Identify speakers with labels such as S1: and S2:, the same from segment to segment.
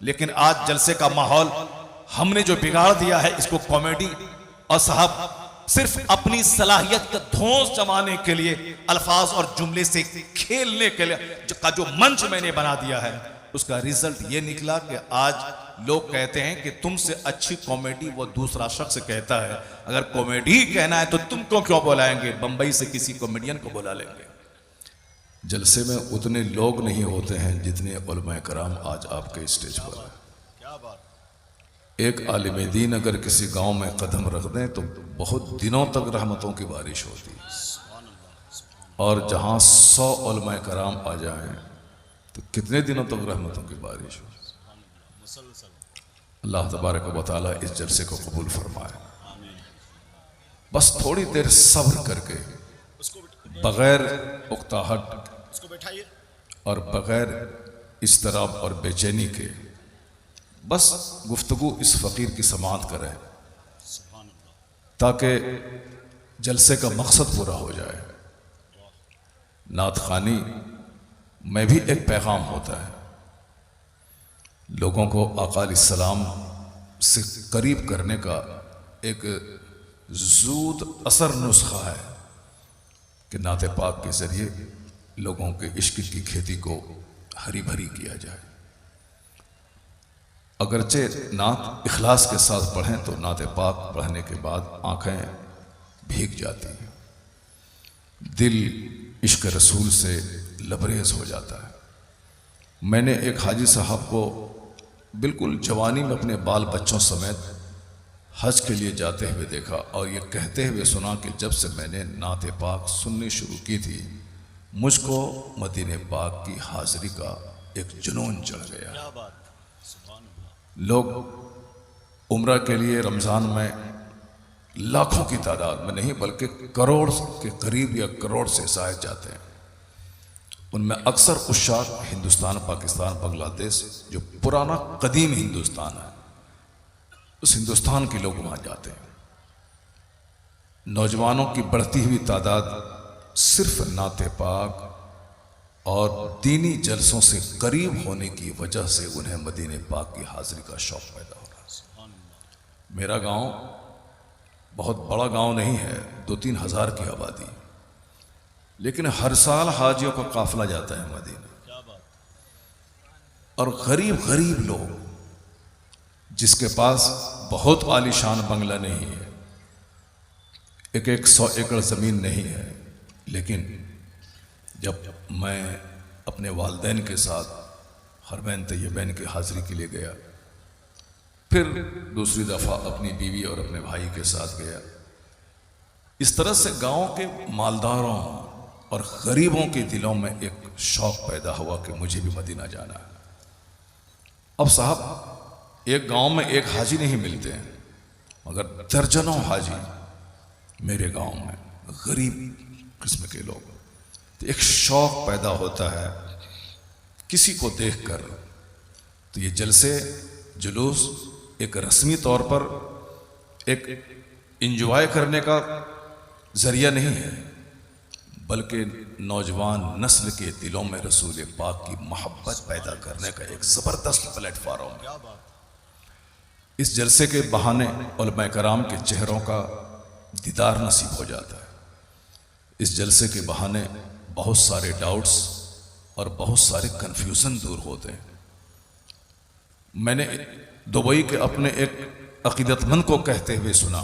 S1: लेकिन आज जलसे का माहौल हमने जो बिगाड़ दिया है, इसको कॉमेडी और साहब सिर्फ अपनी सलाहियत का धौंस जमाने के लिए, अल्फाज और जुमले से खेलने के लिए जो मंच मैंने बना दिया है, उसका रिजल्ट ये निकला कि आज लोग कहते हैं कि तुमसे अच्छी कॉमेडी वो दूसरा शख्स कहता है। अगर कॉमेडी कहना है तो तुमको क्यों बुलाएंगे, बंबई से किसी कॉमेडियन को बुला लेंगे।
S2: जलसे में उतने लोग नहीं होते हैं जितने उलमा कराम आज आपके स्टेज पर है। एक आलिम दीन अगर किसी गांव में कदम रख दें तो बहुत दिनों तक रहमतों की बारिश होती है, और जहां 100 उलमा कराम आ जाएं तो कितने दिनों तक रहमतों की बारिश हो। अल्लाह तबारक व तआला इस जलसे को कबूल फरमाए। बस थोड़ी देर सब्र करके, बगैर उकताहट और बगैर इस्तराब और बेचैनी के, बस गुफ्तगू इस फकीर की समाअत करें ताकि जलसे का मकसद पूरा हो जाए। नात खानी में भी एक पैगाम होता है, लोगों को आका अलैहिस्सलाम से करीब करने का एक ज़ूद असर नुस्खा है कि नात पाक के ज़रिए लोगों के इश्क की खेती को हरी भरी किया जाए। अगरचे नात इखलास के साथ पढ़ें तो नात पाक पढ़ने के बाद आंखें भीग जाती हैं, दिल इश्क रसूल से लबरेज हो जाता है। मैंने एक हाजी साहब को बिल्कुल जवानी में अपने बाल बच्चों समेत हज के लिए जाते हुए देखा और ये कहते हुए सुना कि जब से मैंने नात पाक सुननी शुरू की थी, मुझको मदीने पाक की हाजिरी का एक जुनून चढ़ गया। लोग उम्रा के लिए रमज़ान में लाखों की तादाद में नहीं बल्कि करोड़ के करीब या करोड़ से शायद जाते हैं। उनमें अक्सर उशाक हिंदुस्तान, पाकिस्तान, बांग्लादेश, जो पुराना कदीम हिंदुस्तान है, उस हिंदुस्तान के लोग वहाँ जाते हैं। नौजवानों की बढ़ती हुई तादाद सिर्फ नाते पाक और दीनी जलसों से करीब होने की वजह से उन्हें मदीने पाक की हाजिरी का शौक पैदा हो रहा है। मेरा गांव बहुत बड़ा गांव नहीं है, 2-3 हज़ार की आबादी, लेकिन हर साल हाजियों का काफिला जाता है मदीना। और गरीब गरीब लोग जिसके पास बहुत आलीशान बंगला नहीं है, एक 100 एकड़ ज़मीन नहीं है, लेकिन जब मैं अपने वालिदैन के साथ हरमैन तैयबैन की हाजिरी के लिए गया, फिर दूसरी दफ़ा अपनी बीवी और अपने भाई के साथ गया, इस तरह से गांव के मालदारों और गरीबों के दिलों में एक शौक पैदा हुआ कि मुझे भी मदीना जाना है। अब साहब एक गांव में एक हाजी नहीं मिलते हैं, मगर दर्जनों हाजी मेरे गांव में, गरीब किस्म के लोग। तो एक शौक पैदा होता है किसी को देखकर। तो ये जलसे जुलूस एक रस्मी तौर पर एक इंजॉय करने का जरिया नहीं है, बल्कि नौजवान नस्ल के दिलों में रसूल पाक की मोहब्बत पैदा करने का एक ज़बरदस्त प्लेटफॉर्म है। इस जलसे के बहाने उलमा कराम के चेहरों का दीदार नसीब हो जाता है। इस जलसे के बहाने बहुत सारे डाउट्स और बहुत सारे कन्फ्यूज़न दूर होते हैं। मैंने दुबई के अपने एक अकीदतमंद को कहते हुए सुना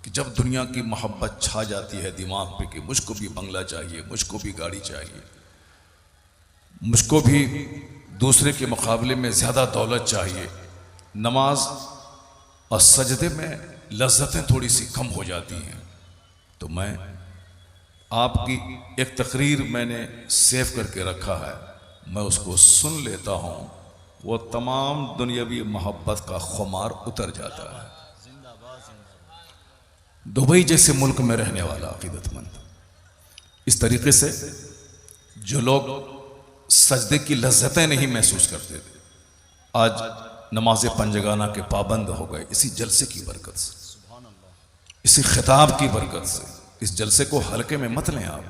S2: कि जब दुनिया की मोहब्बत छा जाती है दिमाग पे कि मुझको भी बंगला चाहिए, मुझको भी गाड़ी चाहिए, मुझको भी दूसरे के मुकाबले में ज़्यादा दौलत चाहिए, नमाज और सजदे में लज्जतें थोड़ी सी कम हो जाती हैं, तो मैं आपकी एक तकरीर मैंने सेव करके रखा है, मैं उसको सुन लेता हूँ, वो तमाम दुनियावी मोहब्बत का खुमार उतर जाता है। दुबई जैसे मुल्क में रहने वाला अकीदतमंद, इस तरीके से जो लोग सजदे की लज्जतें नहीं महसूस करते थे, आज नमाज पंजगाना के पाबंद हो गए इसी जलसे की बरकत से, इसी खिताब की बरकत से। इस जलसे को हल्के में मत लें आप।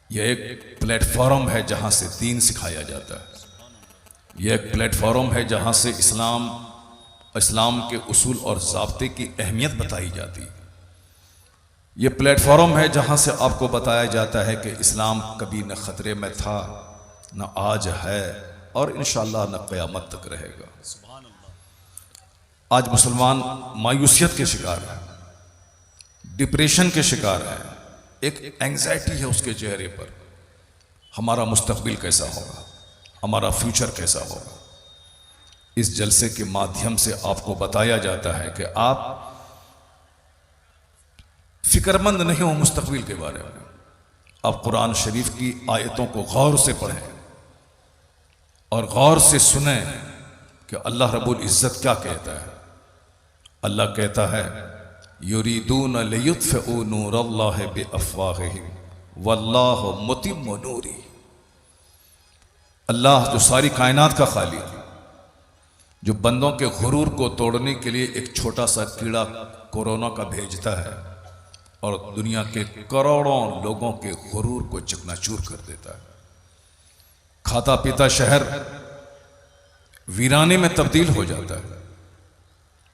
S2: यह एक प्लेटफॉर्म है जहां से दीन सिखाया जाता है। यह एक प्लेटफॉर्म है जहाँ से इस्लाम के उसूल और ज़ाब्ते की अहमियत बताई जाती है। यह प्लेटफॉर्म है जहाँ से आपको बताया जाता है कि इस्लाम कभी न ख़तरे में था, न आज है और इंशाअल्लाह न क़यामत तक रहेगा। आज मुसलमान मायूसियत के शिकार है, डिप्रेशन के शिकार है, एक एंग्जाइटी है उसके चेहरे पर। हमारा मुस्तकबिल कैसा होगा, हमारा फ्यूचर कैसा होगा। इस जलसे के माध्यम से आपको बताया जाता है कि आप फिक्रमंद नहीं हो मुस्तकबिल के बारे में। आप कुरान शरीफ की आयतों को गौर से पढ़ें और गौर से सुने कि अल्लाह रब्बुल इज़्ज़त क्या कहता है। अल्लाह कहता है युरीदून लियुत्फ़िउ नूरल्लाहि बिअफ़वाहिहिम वल्लाहु मुतिम्मु नूरी। अल्लाह जो सारी कायनात का खालिक है, जो बंदों के गुरूर को तोड़ने के लिए एक छोटा सा कीड़ा कोरोना का भेजता है और दुनिया के करोड़ों लोगों के गुरूर को चकनाचूर कर देता है। खाता पीता शहर वीराने में तब्दील हो जाता है।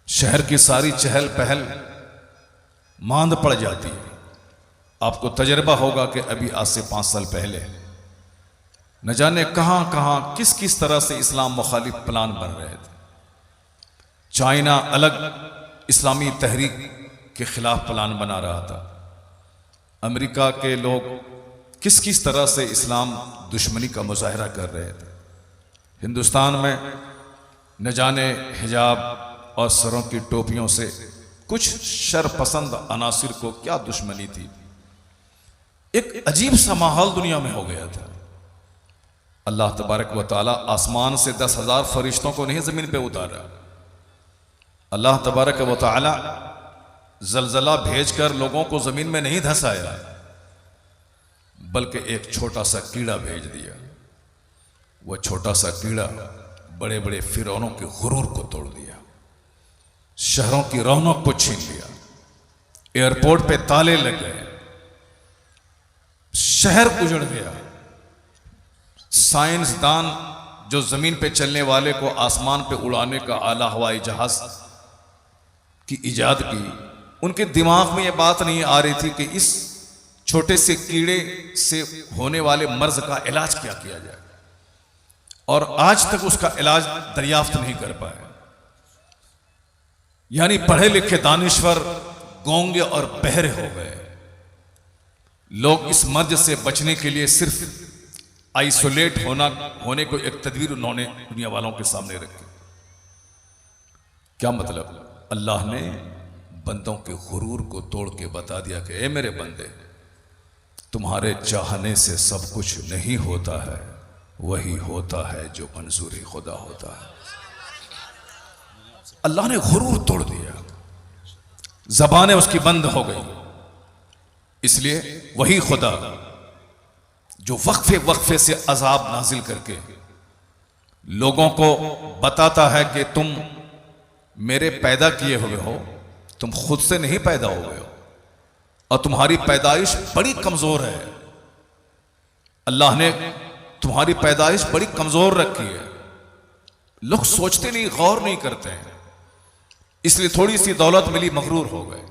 S2: शहर की सारी चहल पहल मांद पड़ जाती है। आपको तजर्बा होगा कि अभी आज से 5 साल पहले न जाने कहां कहां किस किस तरह से इस्लाम मुखालिफ प्लान बन रहे थे। चाइना अलग इस्लामी तहरीक के खिलाफ प्लान बना रहा था। अमेरिका के लोग किस किस तरह से इस्लाम दुश्मनी का मुजाहरा कर रहे थे। हिंदुस्तान में न जाने हिजाब और सरों की टोपियों से कुछ शरपसंद अनासिर को क्या दुश्मनी थी। एक अजीब सा माहौल दुनिया में हो गया था। अल्लाह तबारक व तआला आसमान से 10,000 फरिश्तों को नहीं जमीन पे उतारा। अल्लाह तबारक व तआला जलजला भेजकर लोगों को जमीन में नहीं धंसाया, बल्कि एक छोटा सा कीड़ा भेज दिया। वह छोटा सा कीड़ा बड़े बड़े फिरौनों के गुरूर को तोड़ दिया, शहरों की रौनक को छीन लिया, एयरपोर्ट पे ताले लग गए, शहर उजड़ गया। साइंसदान जो जमीन पे चलने वाले को आसमान पे उड़ाने का आला हवाई जहाज की इजाद की, उनके दिमाग में यह बात नहीं आ रही थी कि इस छोटे से कीड़े से होने वाले मर्ज का इलाज क्या किया जाए, और आज तक उसका इलाज दरियाफ्त नहीं कर पाए। यानी पढ़े लिखे दानिश्वर गूंगे और बहरे हो गए। लोग इस मर्ज से बचने के लिए सिर्फ आइसोलेट होने को एक तदबीर उन्होंने दुनिया वालों के सामने रखी। क्या मतलब? अल्लाह ने बंदों के गुरूर को तोड़ के बता दिया कि ए मेरे बंदे, तुम्हारे चाहने से सब कुछ नहीं होता है, वही होता है जो मंजूरी खुदा होता है। अल्लाह ने गुरूर तोड़ दिया, जबानें उसकी बंद हो गई। इसलिए वही खुदा जो वक्फे वक्फे से अजाब नाजिल करके लोगों को बताता है कि तुम मेरे पैदा किए हुए हो, तुम खुद से नहीं पैदा हुए हो और तुम्हारी पैदाइश बड़ी कमजोर है। अल्लाह ने तुम्हारी पैदाइश बड़ी कमजोर रखी है। लोग सोचते नहीं, गौर नहीं करते हैं। इसलिए थोड़ी सी दौलत मिली मगरूर हो गए,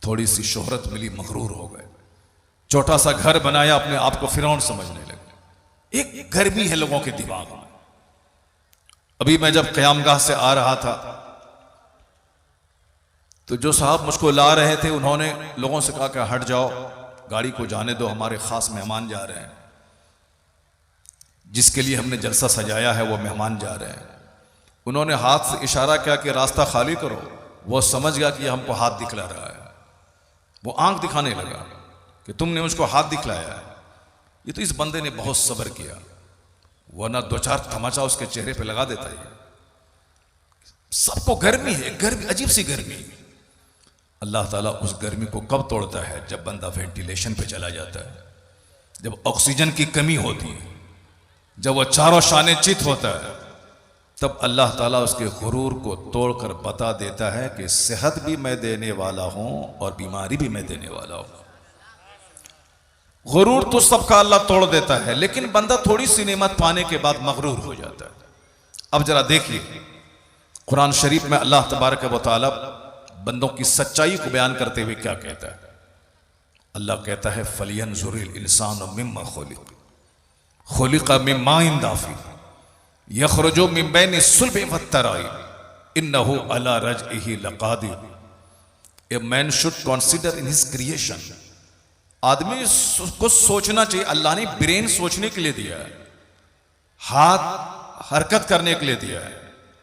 S2: थोड़ी सी शोहरत मिली मगरूर हो गए, छोटा सा घर बनाया अपने आप को फिरौन समझने लगे। एक गर्मी है लोगों के दिमाग में। अभी मैं जब क़यामगाह से आ रहा था तो जो साहब मुझको ला रहे थे उन्होंने लोगों से कहा कि हट जाओ, गाड़ी को जाने दो, हमारे खास मेहमान जा रहे हैं, जिसके लिए हमने जलसा सजाया है वो मेहमान जा रहे हैं। उन्होंने हाथ से इशारा किया कि रास्ता खाली करो। वो समझ गया कि हमको हाथ दिखला रहा है। वो आंख दिखाने लगा कि तुमने मुझको हाथ दिखलाया है। ये तो इस बंदे ने बहुत सब्र किया, वरना 2-4 तमाचा उसके चेहरे पे लगा देता है। सबको गर्मी है, गर्मी, अजीब सी गर्मी। अल्लाह ताला उस गर्मी को कब तोड़ता है? जब बंदा वेंटिलेशन पे चला जाता है, जब ऑक्सीजन की कमी होती है, जब वह चारों शाने चित होता है, तब अल्लाह ताला उसके गुरूर को तोड़कर बता देता है कि सेहत भी मैं देने वाला हूं और बीमारी भी मैं देने वाला हूं।
S1: गुरूर तो सबका अल्लाह तोड़ देता है, लेकिन बंदा थोड़ी सी नेमत पाने के बाद मगरूर हो जाता है। अब जरा देखिए कुरान शरीफ में अल्लाह तबारक व तआला बंदों की सच्चाई को बयान करते हुए क्या कहता है। अल्लाह कहता है फलियंजुरिल इंसानु मिम्मा खुलिक़ मिन माइन दाफिक़ यख़रुजु मिन बैनि सुल्बि वत्तराइब इन्नहु अला रजइही लक़ादिर। A man should consider in his creation. आदमी को सोचना चाहिए। अल्लाह ने ब्रेन सोचने के लिए दिया है, हाथ हरकत करने के लिए दिया है,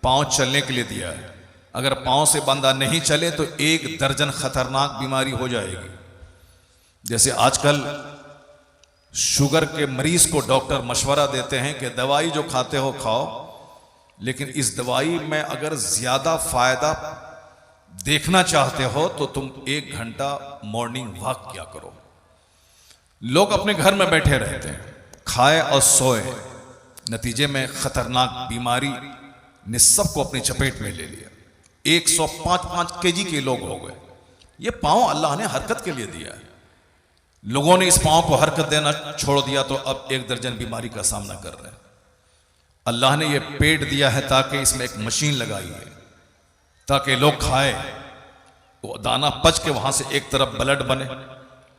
S1: पांव चलने के लिए दिया है। अगर पांव से बंदा नहीं चले तो 1 दर्जन खतरनाक बीमारी हो जाएगी। जैसे आजकल शुगर के मरीज को डॉक्टर मशवरा देते हैं कि दवाई जो खाते हो खाओ, लेकिन इस दवाई में अगर ज्यादा फायदा देखना चाहते हो तो तुम 1 घंटा मॉर्निंग वॉक किया करो। लोग अपने घर में बैठे रहते हैं, खाए और सोए, नतीजे में खतरनाक बीमारी ने सबको अपनी चपेट में ले लिया। 105 केजी के लोग हो गए। ये पांव अल्लाह ने हरकत के लिए दिया है। लोगों ने इस पांव को हरकत देना छोड़ दिया तो अब 1 दर्जन बीमारी का सामना कर रहे हैं। अल्लाह ने यह पेट दिया है ताकि इसमें एक मशीन लगाई है, ताकि लोग खाए, वो दाना पच के वहां से एक तरफ ब्लड बने,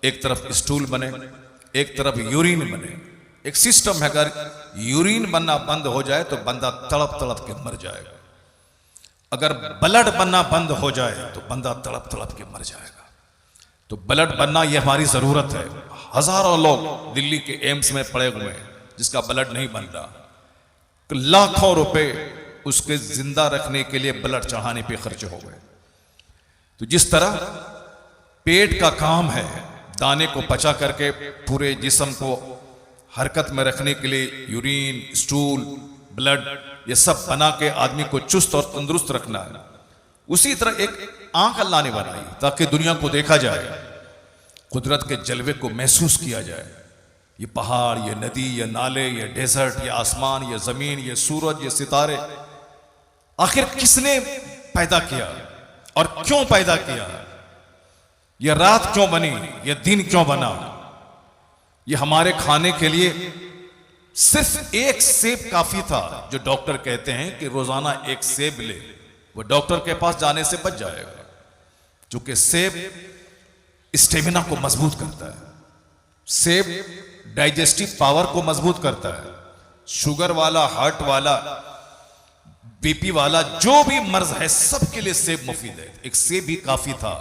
S1: एक तरफ स्टूल बने, एक तरफ यूरिन बने। एक सिस्टम है, अगर यूरिन बनना बंद हो जाए तो बंदा तड़प तड़प के मर जाएगा। अगर ब्लड बनना बंद हो जाए तो बंदा तड़प तड़प के मर जाएगा। तो ब्लड बनना यह हमारी जरूरत है। हजारों लोग दिल्ली के एम्स में पड़े हुए हैं जिसका ब्लड नहीं बन रहा, तो लाखों रुपए उसके जिंदा रखने के लिए ब्लड चढ़ाने पे खर्च हो गए। तो जिस तरह पेट का काम है दाने को पचा करके पूरे जिस्म को हरकत में रखने के लिए यूरिन, स्टूल, ब्लड ये सब बना के आदमी को चुस्त और तंदुरुस्त रखना है, उसी तरह एक आंख अल्लाह ने बनाई ताकि दुनिया को देखा जाए, कुदरत के जलवे को महसूस किया जाए। ये पहाड़, ये नदी, ये नाले, ये डेजर्ट, ये आसमान, ये जमीन, ये सूरज, ये सितारे, आखिर किसने पैदा किया और क्यों पैदा किया? ये रात क्यों बनी? ये दिन क्यों बना? ये हमारे खाने के लिए सिर्फ 1 सेब काफी था। जो डॉक्टर कहते हैं कि रोजाना 1 सेब ले, वो डॉक्टर के पास जाने से बच जाएगा, क्योंकि सेब स्टेमिना को मजबूत करता है, सेब डाइजेस्टिव पावर को मजबूत करता है। शुगर वाला, हार्ट वाला, बीपी वाला, जो भी मर्ज है सबके लिए सेब मुफीद है। एक सेब भी काफी था,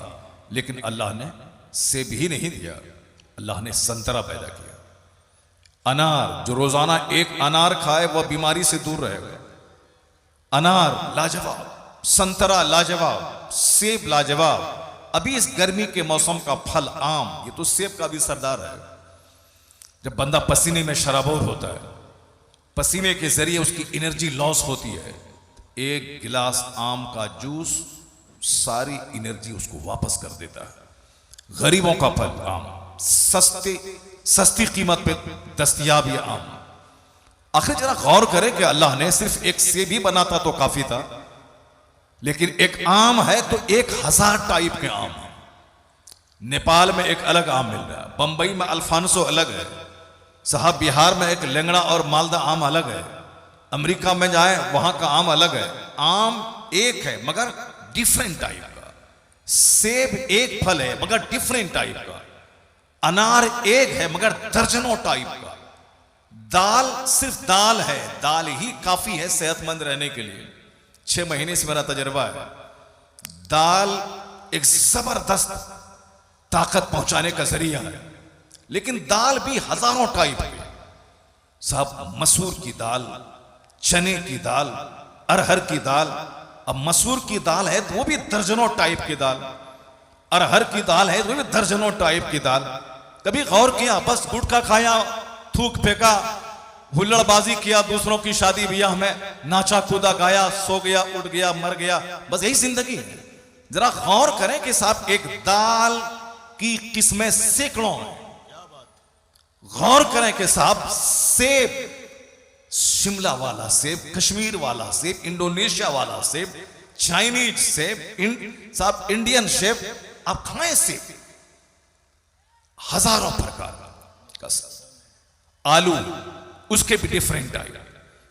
S1: लेकिन अल्लाह ने सेब ही नहीं दिया, अल्लाह ने संतरा पैदा किया। अनार, जो रोजाना 1 अनार खाए वह बीमारी से दूर रहेगा। अनार लाजवाब, संतरा लाजवाब, सेब लाजवाब। अभी इस गर्मी के मौसम का फल आम, ये तो सेब का भी सरदार है। जब बंदा पसीने में शराबोर होता है, पसीने के जरिए उसकी एनर्जी लॉस होती है, 1 गिलास आम का जूस सारी एनर्जी उसको वापस कर देता है। गरीबों का फल आम, सस्ती कीमत पे दस्तयाब ये आम। आखिर जरा गौर करें कि अल्लाह ने सिर्फ 1 सेब ही बनाता तो काफी था, लेकिन एक आम है तो 1000 टाइप के आम हैं। नेपाल में एक अलग आम मिल रहा है, बंबई में अल्फांसो अलग है, साहब बिहार में एक लेंगड़ा और मालदा आम अलग है, अमेरिका में जाए वहां का आम अलग है। आम एक है मगर डिफरेंट टाइप का, सेब एक फल है मगर डिफरेंट टाइप का, अनार एक है मगर दर्जनों टाइप का, दाल सिर्फ दाल है, दाल ही काफी है सेहतमंद रहने के लिए। 6 महीने से मेरा तजर्बा है। दाल एक जबरदस्त ताकत पहुंचाने का जरिया है, लेकिन दाल भी हजारों टाइप की। साहब मसूर की दाल, चने की दाल, अरहर की दाल। अब मसूर की दाल है तो वो भी दर्जनों टाइप की दाल, अरहर की दाल है तो वो भी दर्जनों टाइप की दाल। कभी गौर किया? बस गुटखा खाया, थूक फेंका, हुल्लड़बाजी किया, दूसरों की शादी ब्याह में नाचा कूदा गाया, सो गया, उठ गया, मर गया, बस यही जिंदगी है। जरा गौर करें कि साहब एक दाल की किस्में सैकड़ों हैं। गौर करें कि साहब सेब, शिमला वाला सेब, कश्मीर वाला सेब, इंडोनेशिया वाला सेब, चाइनीज सेब, साहब इंडियन सेब, आप खाएं सेब, हजारों प्रकार। आलू उसके भी डिफरेंट आए।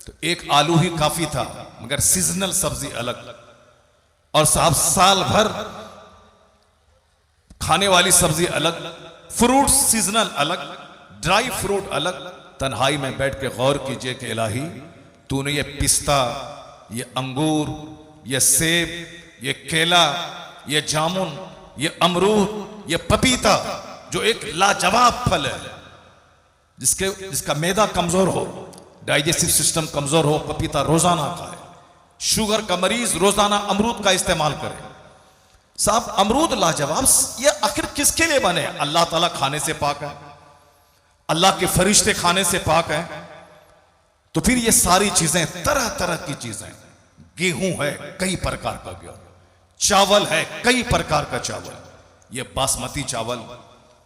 S1: तो एक आलू ही काफी था, मगर सीजनल सब्जी अलग, और साहब साल भर खाने वाली सब्जी अलग, फ्रूट सीजनल अलग, ड्राई फ्रूट अलग। तन्हाई में बैठ के गौर कीजिए कि इलाही तूने ये पिस्ता, ये अंगूर, ये सेब, ये केला, ये जामुन, ये अमरूद, ये पपीता, जो एक लाजवाब फल है, जिसका मैदा कमजोर हो, डाइजेस्टिव सिस्टम कमजोर हो, पपीता रोजाना खाए। शुगर का मरीज रोजाना अमरूद का इस्तेमाल करे। साहब अमरूद लाजवाब, ये आखिर किसके लिए बने? अल्लाह ताला खाने से पाक है, अल्लाह के फरिश्ते खाने से पाक है। तो फिर ये सारी चीजें, तरह तरह की चीजें, गेहूं है कई प्रकार का गेहूं, चावल है कई प्रकार का चावल, ये बासमती चावल,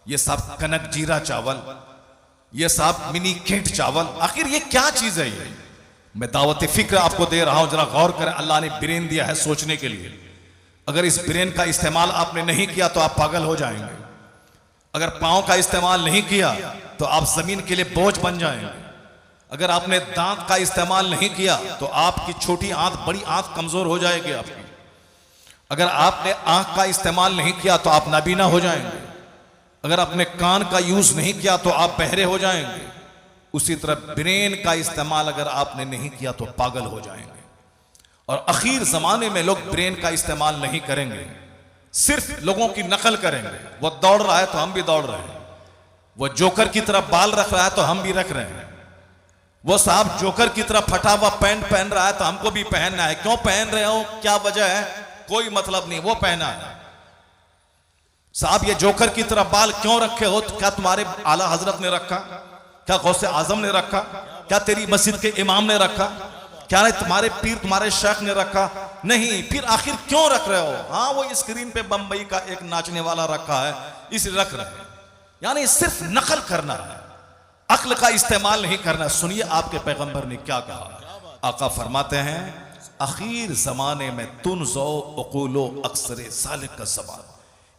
S1: ये सब कनक जीरा चावल, ये सब मिनी केंट चावल, आखिर ये क्या चीज है? ये मैं दावत फिक्र आपको दे रहा हूं, जरा गौर करें। अल्लाह ने ब्रेन दिया है सोचने के लिए। अगर इस ब्रेन का इस्तेमाल आपने नहीं किया तो आप पागल हो जाएंगे। अगर पांव का इस्तेमाल नहीं किया तो आप जमीन के लिए बोझ बन जाएंगे। अगर आपने दांत का इस्तेमाल नहीं किया तो आपकी छोटी आंत बड़ी आंत कमजोर हो जाएगी आपकी। अगर आपने आंख का इस्तेमाल नहीं किया तो आप नाबीना हो जाएंगे। अगर आपने कान का यूज नहीं किया तो आप बहरे हो जाएंगे। उसी तरह ब्रेन का इस्तेमाल अगर आपने नहीं किया तो पागल हो जाएंगे। और आखिर जमाने में लोग ब्रेन का इस्तेमाल नहीं करेंगे, सिर्फ लोगों की नकल करेंगे। वो दौड़ रहा है तो हम भी दौड़ रहे हैं, वो जोकर की तरह बाल रख रहा है तो हम भी रख रहे हैं, वो साहब जोकर की तरह फटा हुआ पैंट पहन रहा है तो हमको भी पहनना है। क्यों पहन रहे हो, क्या वजह है, कोई मतलब नहीं, वो पहना है। साहब ये जोकर की तरह बाल क्यों रखे हो? तो क्या तुम्हारे आला हजरत ने रखा? क्या गौसे आजम ने रखा? क्या तेरी मस्जिद के इमाम ने रखा? क्या तुम्हारे पीर, तुम्हारे शेख ने रखा? नहीं। फिर आखिर क्यों रख रहे हो? हाँ, वो स्क्रीन पे बंबई का एक नाचने वाला रखा है इसलिए रख रहे हैं। यानी सिर्फ नकल करना है, अक्ल का इस्तेमाल नहीं करना। सुनिए आपके पैगंबर ने क्या कहा। आका फरमाते हैं, आखिर जमाने में तुनज़ो उक़ूलो अक्सरे सालिक का ज़मान,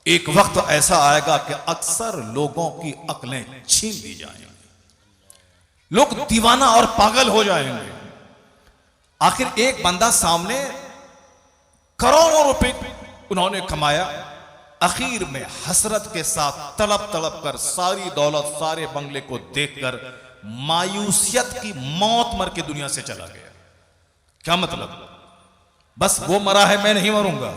S1: एक वक्त ऐसा आएगा कि अक्सर लोगों की अक्लें छीन ली जाएंगी, लोग दीवाना और पागल हो जाएंगे। आखिर एक बंदा सामने करोड़ों रुपए उन्होंने कमाया, आखिर में हसरत के साथ तड़प तड़प कर सारी दौलत, सारे बंगले को देखकर मायूसियत की मौत मर के दुनिया से चला गया। क्या मतलब? बस वो मरा है, मैं नहीं मरूंगा।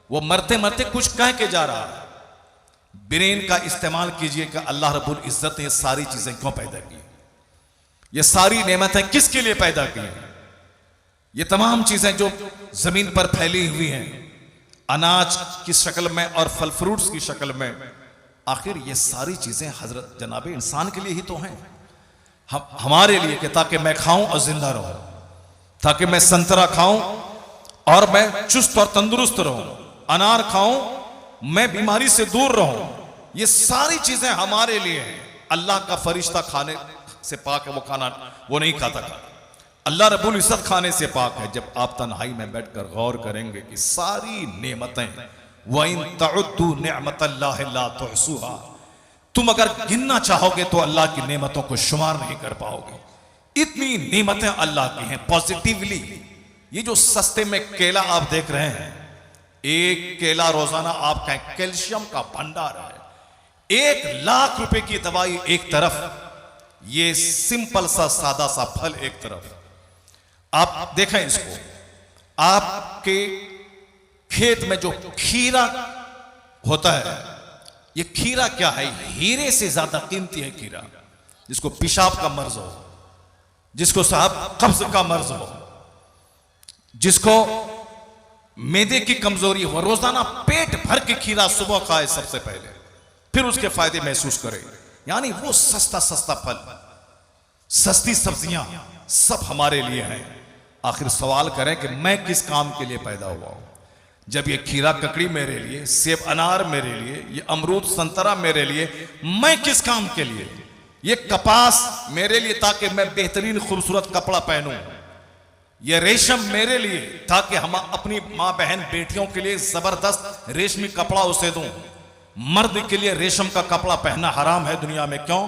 S1: वो मरते मरते कुछ कह के जा रहा है। ब्रेन का इस्तेमाल कीजिए कि अल्लाह रब्बुल इज्जत ने ये सारी चीजें क्यों पैदा की, ये सारी नेमतें किसके लिए पैदा की हैं? ये तमाम चीजें जो जमीन पर फैली हुई हैं, अनाज की शक्ल में और फल फ्रूट्स की शक्ल में, आखिर ये सारी चीजें हजरत जनाबे इंसान के लिए ही तो हैं, हमारे लिए, कि ताकि मैं खाऊं और जिंदा रहूं, ताकि मैं संतरा खाऊं और मैं चुस्त और तंदुरुस्त रहूं, अनार खाऊं मैं बीमारी से दूर रहूं। ये सारी चीजें हमारे लिए हैं। अल्लाह का फरिश्ता खाने से पाक है, वो खाना वो नहीं खाता था। अल्लाह रब्बुल इज्जत खाने से पाक है। जब आप तन्हाई में बैठकर गौर करेंगे कि सारी नेमतें, वइन तउद्दू निअमतल्लाहि ला तुहसूहा, तुम अगर गिनना चाहोगे तो अल्लाह की नेमतों को शुमार नहीं कर पाओगे। इतनी नेमतें अल्लाह की हैं। पॉजिटिवली ये जो सस्ते में केला आप देख रहे हैं, एक केला रोजाना आपका कैल्शियम का भंडार है। 1 लाख रुपए की दवाई एक तरफ, ये सिंपल सा सादा सा फल एक तरफ। आप देखें इसको, आपके खेत में जो खीरा होता है, ये खीरा क्या है? हीरे से ज्यादा कीमती है खीरा। जिसको पेशाब का मर्ज हो, जिसको साहब कब्ज का मर्ज हो, जिसको मैदे की कमजोरी हो, रोजाना पेट भर के खीरा सुबह खाए सबसे पहले, फिर उसके फायदे महसूस करे। यानी वो सस्ता सस्ता फल, सस्ती सब्जियां सब हमारे लिए हैं। आखिर सवाल करें कि मैं किस काम के लिए पैदा हुआ हूं? जब ये खीरा ककड़ी मेरे लिए, सेब अनार मेरे लिए, ये अमरूद संतरा मेरे लिए, मैं किस काम के लिए? ये कपास मेरे लिए ताकि मैं बेहतरीन खूबसूरत कपड़ा पहनूं, ये रेशम मेरे लिए ताकि हम अपनी मां बहन बेटियों के लिए जबरदस्त रेशमी कपड़ा उसे दूं। मर्द के लिए रेशम का कपड़ा पहनना हराम है दुनिया में। क्यों?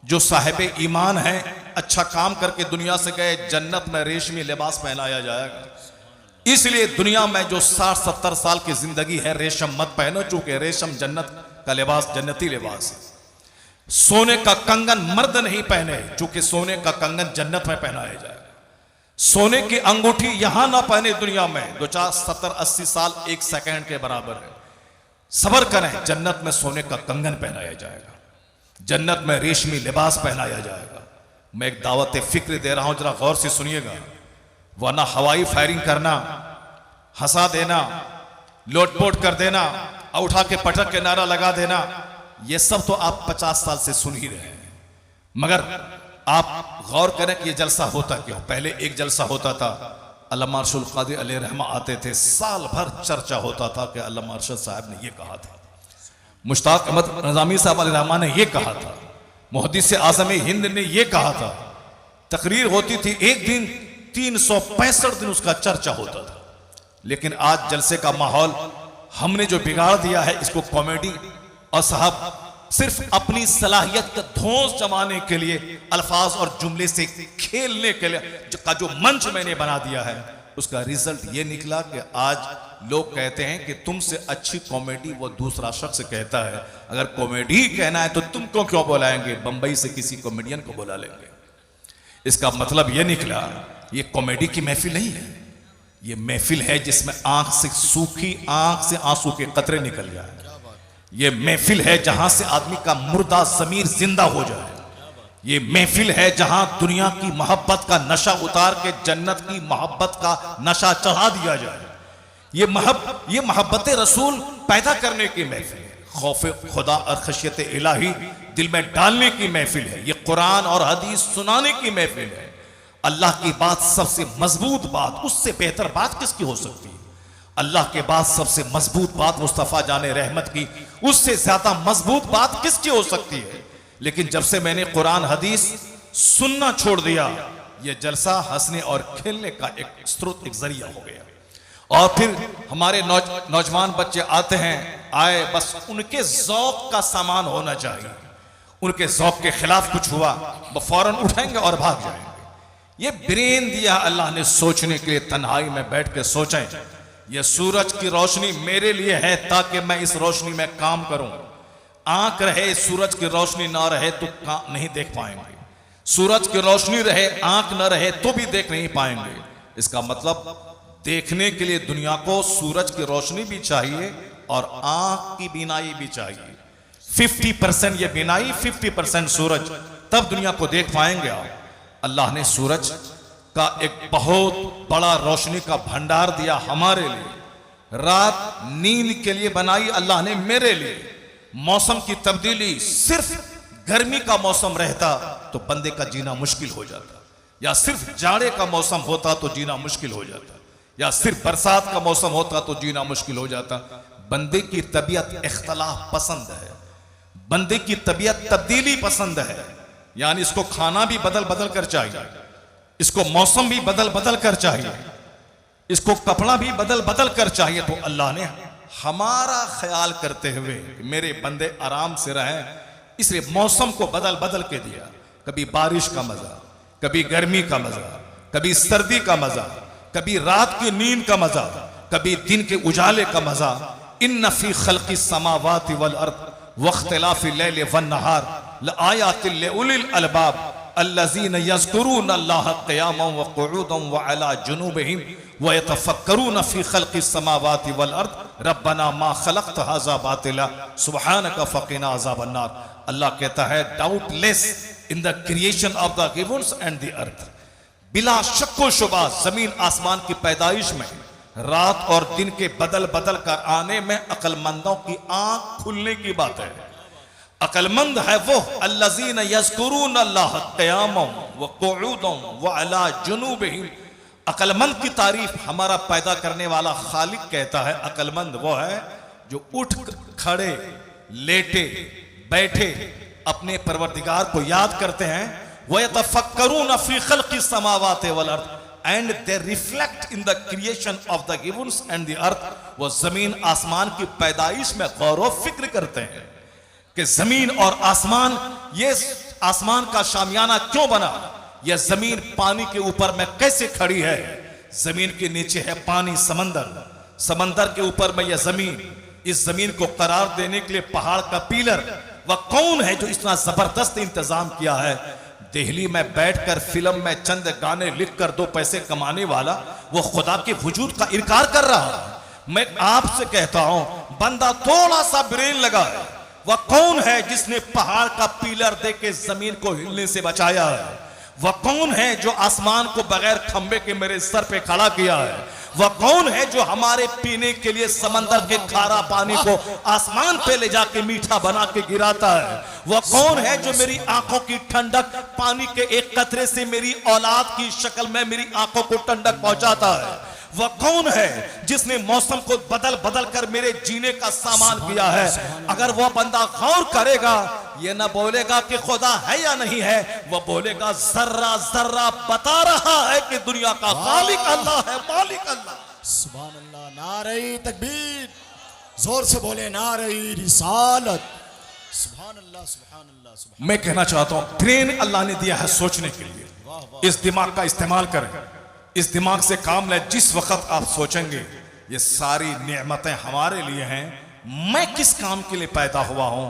S1: जो साहिब ईमान है, अच्छा काम करके दुनिया से गए, जन्नत में रेशमी लिबास पहनाया जाएगा। इसलिए दुनिया में जो 60-70 साल की जिंदगी है, रेशम मत पहनो, चूंकि रेशम जन्नत का लिबास, जन्नती लिबास है। सोने का कंगन मर्द नहीं पहने, चूंकि सोने का कंगन जन्नत में पहनाया जाएगा। सोने की अंगूठी यहां ना पहने दुनिया में, 70-80 साल 1 सेकंड के बराबर है। सबर करें, जन्नत में सोने का कंगन पहनाया जाएगा, जन्नत में रेशमी लिबास पहनाया जाएगा। मैं एक दावत फिक्र दे रहा हूं, जरा गौर से सुनिएगा, वरना हवाई फायरिंग करना, हंसा देना, लोटपोट कर देना, उठा के पटक के नारा लगा देना, ये सब तो आप 50 साल से सुन ही रहे हैं। मगर आप गौर करें कि ये जलसा होता क्यों। पहले एक जलसा होता था, अल्लामा अरशद क़ादी अलैहि रहमा आते थे, साल भर चर्चा होता था कि अल्लामा अरशद साहब ने ये कहा था, मुश्ताक अहमद निज़ामी साहब अलैहि रहमा ने ये कहा था, मुहद्दिस आज़म हिंद ने ये कहा था। तकरीर होती थी, एक दिन 365 दिन उसका चर्चा होता था। लेकिन आज जलसे का माहौल हमने जो बिगाड़ दिया है, इसको कॉमेडी और साहब सिर्फ अपनी सलाहियत का धौंस जमाने के लिए, अल्फाज और जुमले से खेलने के लिए जो मंच मैंने बना दिया है, उसका रिजल्ट ये निकला कि आज लोग कहते हैं कि तुमसे अच्छी कॉमेडी वो दूसरा शख्स कहता है। अगर कॉमेडी कहना है तो तुमको क्यों बुलाएंगे, बंबई से किसी कॉमेडियन को बुला लेंगे। इसका मतलब ये निकला, ये कॉमेडी की महफिल नहीं है, ये महफिल है जिसमें आंख से सूखी आंख से आंसू के कतरे निकल जाए। ये महफिल है जहां से आदमी का मुर्दा ज़मीर जिंदा हो जाए। ये महफिल है जहां दुनिया की मोहब्बत का नशा उतार के जन्नत की मोहब्बत का नशा चढ़ा दिया जाए। ये मोहब्बत रसूल पैदा करने की महफिल है, खौफ खुदा और खशियत इलाही दिल में डालने की महफिल है। ये कुरान और हदीस सुनाने की महफिल है। अल्लाह की बात सबसे मजबूत बात, उससे बेहतर बात किसकी हो सकती है। अल्लाह के बाद सबसे मजबूत बात मुस्तफ़ा जाने रहमत की, उससे ज्यादा मजबूत बात किसकी हो सकती है। लेकिन जब से मैंने कुरान हदीस सुनना छोड़ दिया, यह जलसा हंसने और खेलने का एक स्रोत, एक जरिया हो गया। और फिर हमारे नौजवान बच्चे आते हैं, आए बस उनके ज़ौक़ का सामान होना चाहिए, उनके ज़ौक़ के खिलाफ कुछ हुआ वो फौरन उठाएंगे और भाग जाएंगे। ये ब्रेन दिया अल्लाह ने सोचने के लिए, तन्हाई में बैठ के सोचें। यह सूरज की रोशनी मेरे लिए है ताकि मैं इस रोशनी में काम करूं। आंख रहे, सूरज की रोशनी ना रहे तो नहीं देख पाएंगे। सूरज की रोशनी रहे, आंख ना रहे तो भी देख नहीं पाएंगे। इसका मतलब देखने के लिए दुनिया को सूरज की रोशनी भी चाहिए और आंख की बीनाई भी चाहिए। 50% ये बीनाई, 50% सूरज, तब दुनिया को देख पाएंगे आप। अल्लाह ने सूरज का एक बहुत बड़ा रोशनी का भंडार दिया हमारे लिए। रात नींद के लिए बनाई अल्लाह ने मेरे लिए। मौसम की तब्दीली, सिर्फ गर्मी का मौसम रहता तो बंदे का जीना मुश्किल हो जाता, या सिर्फ जाड़े का मौसम होता तो जीना मुश्किल हो जाता, या सिर्फ बरसात का मौसम होता तो जीना मुश्किल हो जाता। बंदे की तबीयत इख्तलाफ पसंद है, बंदे की तबीयत तब्दीली पसंद है। यानी इसको खाना भी बदल बदल कर चाहिए, इसको मौसम भी बदल बदल कर चाहिए, इसको कपड़ा भी बदल बदल कर चाहिए। तो अल्लाह ने हमारा ख्याल करते हुए मेरे बंदे आराम से रहें, इसलिए मौसम को बदल बदल के दिया। कभी बारिश का मजा, कभी गर्मी का मजा, कभी सर्दी का मजा, कभी रात की नींद का मजा, कभी दिन के उजाले का मजा। इन्न फी खल्क़ि समावाति वल अर्द वख्तिलाफिल लैलि वन नहार लआयातिल लिउलिल अलबाब अल्लज़ीना यज़कुरून अल्लाह क़ियामन व क़ुऊदन व अला जुनूबिहिम व यतफ़क्करून फ़ी ख़ल्क़ि समावाति वल अर्द रब्बना मा ख़लक़्त हाज़ा बातिला सुब्हानका फ़क़िना अज़ाबन नार। अल्लाह कहता है, doubtless in the creation of the heavens and the earth, बिला शक्को शुबा जमीन आसमान की पैदाइश में रात और दिन के बदल बदल कर आने में अक्लमंदों की आंख खुलने की बात है। अक्लमंद है वो अल्लज़ीना यज़कुरून अल्लाह क़ियामन व क़ुऊदन व अला जुनूबिहिम। अक्लमंद की तारीफ हमारा पैदा करने वाला खालिक कहता है। अक्लमंद वो है जो उठ खड़े, लेटे, बैठे अपने परवरदिगार को याद करते हैं। व यतफ़क्करून फ़ी ख़ल्क़ि समावाति वल अर्द and they reflect in the creation of the heavens and the earth. वो जमीन आसमान की पैदाइश में गौर व फिक्र करते हैं कि जमीन और आसमान ये आसमान का शामियाना क्यों बना, यह जमीन पानी के ऊपर में कैसे खड़ी है, जमीन के नीचे है पानी समंदर, समंदर के ऊपर में यह जमीन, इस जमीन को करार देने के लिए पहाड़ का पिलर, वह कौन है जो इतना जबरदस्त इंतजाम किया है। दिल्ली में बैठकर फिल्म में चंद गाने लिखकर 2 पैसे कमाने वाला वो खुदा के वजूद का इनकार कर रहा है। मैं आपसे कहता हूं, बंदा थोड़ा सा ब्रेन लगाए, वह कौन है जिसने पहाड़ का पिलर देके जमीन को हिलने से बचाया है, वह कौन है जो आसमान को बगैर खंबे के मेरे सर पे खड़ा किया है, वह कौन है जो हमारे पीने के लिए समंदर के खारा पानी को आसमान पे ले जाके मीठा बना के गिराता है, वह कौन है जो मेरी आंखों की ठंडक पानी के एक कतरे से मेरी औलाद की शक्ल में मेरी आंखों को ठंडक पहुंचाता है, वह कौन है जिसने मौसम को बदल बदल कर मेरे जीने का सामान किया है। अगर वह बंदा गौर करेगा, ये ना बोलेगा कि खुदा है या नहीं है, वह बोलेगा जर्रा जर्रा बता रहा है कि दुनिया का खालिक अल्लाह है, मालिक अल्लाह।
S3: सुभान अल्लाह, नारे तकबीर, जोर से बोले नारे रिसालत। सुभान अल्लाह, सुभान अल्लाह, सुभान।
S1: मैं कहना चाहता हूं, ब्रेन अल्लाह ने दिया है सोचने के लिए, इस दिमाग का इस्तेमाल करें, इस दिमाग से काम लें। जिस वक्त आप सोचेंगे ये सारी नेमतें हमारे लिए हैं, मैं किस काम के लिए पैदा हुआ हूं,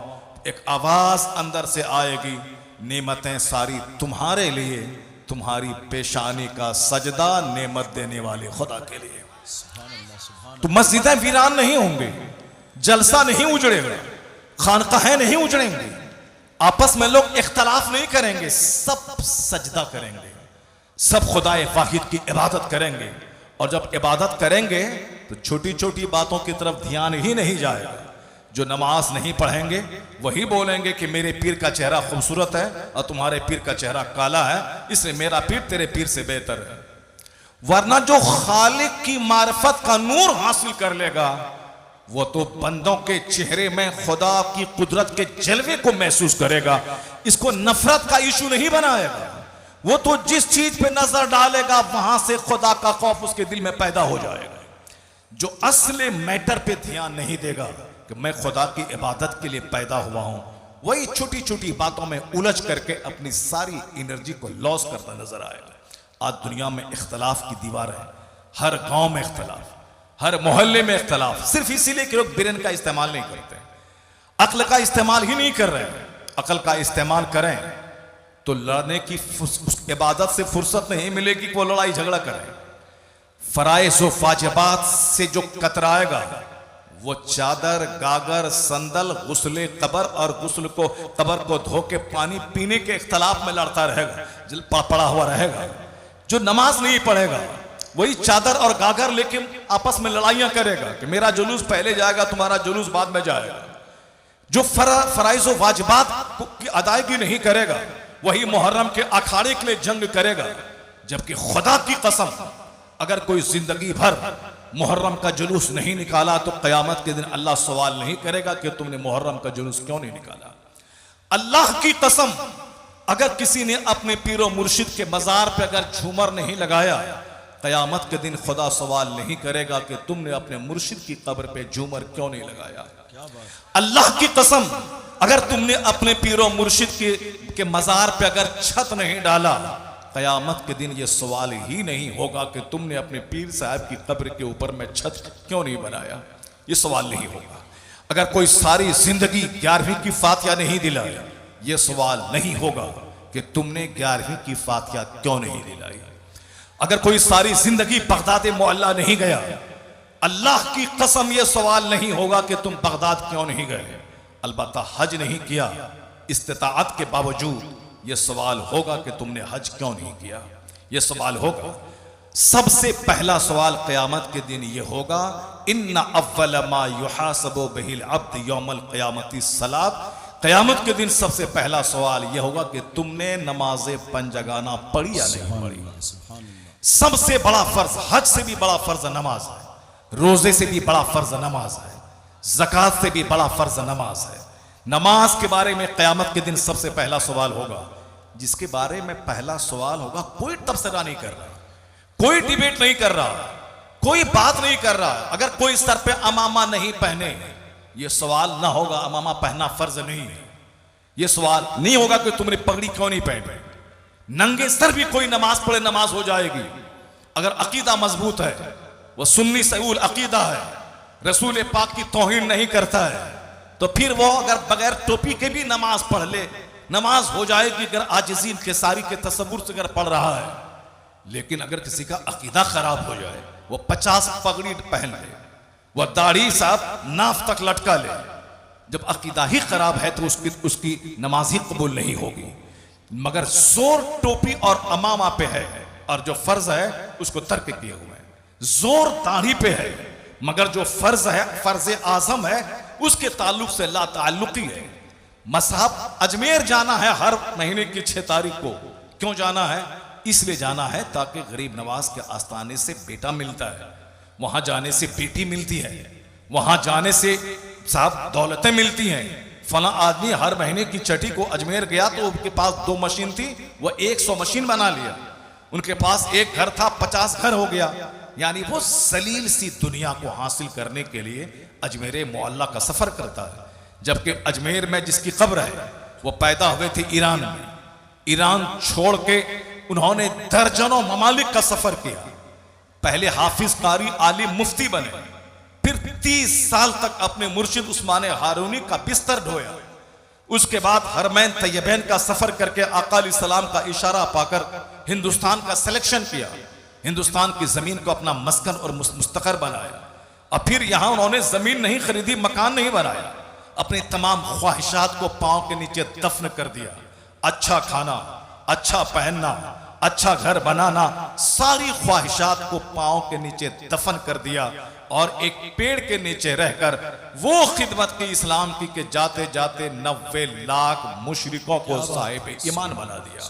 S1: एक आवाज अंदर से आएगी, नेमतें सारी तुम्हारे लिए, तुम्हारी पेशानी का सजदा नेमत देने वाले खुदा के लिए। तो मस्जिदें वीरान नहीं होंगे, जलसा नहीं उजड़ेगा, खानकाहें नहीं उजड़ेंगी, आपस में लोग इख्तलाफ नहीं करेंगे, सब सजदा करेंगे, सब खुदाए वाहिद की इबादत करेंगे। और जब इबादत करेंगे तो छोटी छोटी बातों की तरफ ध्यान ही नहीं जाएगा। जो नमाज नहीं पढ़ेंगे वही बोलेंगे कि मेरे पीर का चेहरा खूबसूरत है और तुम्हारे पीर का चेहरा काला है, इसलिए मेरा पीर तेरे पीर से बेहतर है। वरना जो खालिक की मार्फत का नूर हासिल कर लेगा वो तो बंदों के चेहरे में खुदा की कुदरत के जलवे को महसूस करेगा, इसको नफरत का इशू नहीं बनाएगा। वो तो जिस चीज पे नजर डालेगा वहां से खुदा का खौफ उसके दिल में पैदा हो जाएगा। जो असली मैटर पे ध्यान नहीं देगा कि मैं खुदा की इबादत के लिए पैदा हुआ हूं, वही छोटी छोटी बातों में उलझ करके अपनी सारी एनर्जी को लॉस करता नजर आएगा। आज दुनिया में इख्तलाफ की दीवार है, हर गांव में इख्तलाफ, हर मोहल्ले में इख्तलाफ, सिर्फ इसीलिए कि लोग ब्रेन का इस्तेमाल नहीं करते, अक्ल का इस्तेमाल ही नहीं कर रहे। अक्ल का इस्तेमाल करें तो लड़ने की इबादत से फुर्सत नहीं मिलेगी कि वो लड़ाई झगड़ा करें। फराइज़ व वाजिबात से जो कतराएगा वो चादर, गागर, संदल, गुस्ले कबर और गुस्ल को कबर को धो के पानी पीने के इख्तलाफ में लड़ता रहेगा, पड़ा हुआ रहेगा। जो नमाज नहीं पढ़ेगा वही चादर और गागर लेके आपस में लड़ाइयां करेगा कि मेरा जुलूस पहले जाएगा, तुम्हारा जुलूस बाद में जाएगा। जो फराइज़ व वाजिबात की अदायगी नहीं करेगा वही मुहर्रम के अखाड़े के लिए जंग करेगा। जबकि खुदा की कसम, अगर कोई जिंदगी भर मुहर्रम का जुलूस नहीं निकाला तो क़यामत के दिन अल्लाह सवाल नहीं करेगा कि तुमने मुहर्रम का जुलूस क्यों नहीं निकाला। अल्लाह की कसम, अगर किसी ने अपने पीरो मुर्शिद के मजार पे अगर झूमर नहीं लगाया, क़यामत के दिन खुदा सवाल नहीं करेगा कि तुमने अपने मुर्शिद की कब्र पे झूमर क्यों नहीं लगाया। अल्लाह की कसम, अगर तुमने अपने पीरो मुर्शिद के मजार पे अगर छत नहीं डाला, क़यामत के दिन ये सवाल ही नहीं होगा कि तुमने अपने पीर साहब की कब्र के ऊपर में छत क्यों नहीं बनाया, ये सवाल नहीं होगा। अगर कोई सारी जिंदगी 11वीं की फातिहा नहीं दिलाई, ये सवाल नहीं होगा कि तुमने 11वीं की फातिहा क्यों नहीं दिलाई। अगर कोई सारी जिंदगी बगदाद मोहल्ला नहीं गया, अल्लाह की कसम ये सवाल नहीं होगा कि तुम बगदाद क्यों नहीं गए। अलबत्ता हज नहीं किया, इस्तिताअत के बावजूद ये सवाल होगा कि तुमने हज क्यों नहीं किया, ये सवाल होगा। सबसे पहला सवाल क़यामत के दिन ये होगा, इन्ना अव्वल मा युहासबु बिहिल अब्द यौमल क़यामति सलात। क़यामत के दिन सबसे पहला सवाल यह होगा कि तुमने नमाज़े पंजगाना पढ़ी या नहीं पढ़ी। सबसे बड़ा फर्ज, हज से भी बड़ा फर्ज नमाज है, रोजे से भी बड़ा फर्ज नमाज है, ज़कात से भी बड़ा फर्ज नमाज है। नमाज के बारे में क़यामत के दिन सबसे पहला सवाल होगा, जिसके बारे में पहला सवाल होगा। कोई तबसरा नहीं कर रहा, कोई डिबेट नहीं कर रहा, कोई बात नहीं कर रहा। अगर कोई सर पे अमामा नहीं पहने, यह सवाल ना होगा अमामा पहनना फर्ज नहीं है। यह सवाल नहीं होगा कि तुमने पगड़ी क्यों नहीं पहनी। नंगे सर भी कोई नमाज पढ़े नमाज हो जाएगी। अगर अकीदा मजबूत है, वह सुन्नी सऊल अकीदा है, रसूल पाक की तौहीन नहीं करता है, तो फिर वो अगर बगैर टोपी के भी नमाज पढ़ ले नमाज हो जाएगी, अगर आजिज़ीन के सारी के तसव्वुर से अगर पढ़ रहा है। लेकिन अगर किसी का अकीदा खराब हो जाए, वो 50 पगड़ी पहन ले, वह दाढ़ी साहब नाफ तक लटका ले, जब अकीदा ही खराब है तो उसकी नमाज ही कबूल नहीं होगी। मगर जोर टोपी और अमामा पे है, और जो फर्ज है उसको तर्क किए हुए हैं। जोर दाढ़ी पे है, मगर जो फर्ज है, फर्ज आजम है, उसके ताल्लुक से ला ताल्लुकी है। मसहब अजमेर जाना है हर महीने की 6 तारीख को। क्यों जाना है? इसलिए जाना है ताकि गरीब नवाज के आस्थाने से बेटा मिलता है, वहां जाने से बेटी मिलती है, वहां जाने से साहब दौलतें मिलती हैं। फला आदमी हर महीने की छठी को अजमेर गया तो उनके पास 2 मशीन थी, वह 100 मशीन बना लिया। उनके पास एक घर था, 50 घर हो गया। यानी वो सलील सी दुनिया को हासिल करने के लिए अजमेर मोहल्ला का सफर करता है। जबकि अजमेर में जिसकी कब्र है वो पैदा हुए थे ईरान में। ईरान छोड़ के उन्होंने दर्जनों ममालिक का सफर किया। पहले हाफिज, कारी, आलिम, मुफ्ती बने, फिर 30 साल तक अपने मुर्शिद उस्मान हारूनी का बिस्तर ढोया। उसके बाद हरमैन तैयबैन का सफर करके आका अलैहिस्सलाम का इशारा पाकर हिंदुस्तान का सिलेक्शन किया, हिंदुस्तान की जमीन को अपना मस्कन और मुस्तकर बनाया। और फिर यहां उन्होंने जमीन नहीं खरीदी, मकान नहीं बनाया, अपनी तमाम ख्वाहिशात को पांव के नीचे दफन कर दिया। अच्छा खाना, अच्छा पहनना, अच्छा घर बनाना, सारी ख्वाहिशात को पांव के नीचे दफन कर दिया और एक पेड़ के नीचे रहकर वो खिदमत की इस्लाम की कि जाते जाते 90 लाख मुशरिकों को साहिब ईमान बना दिया।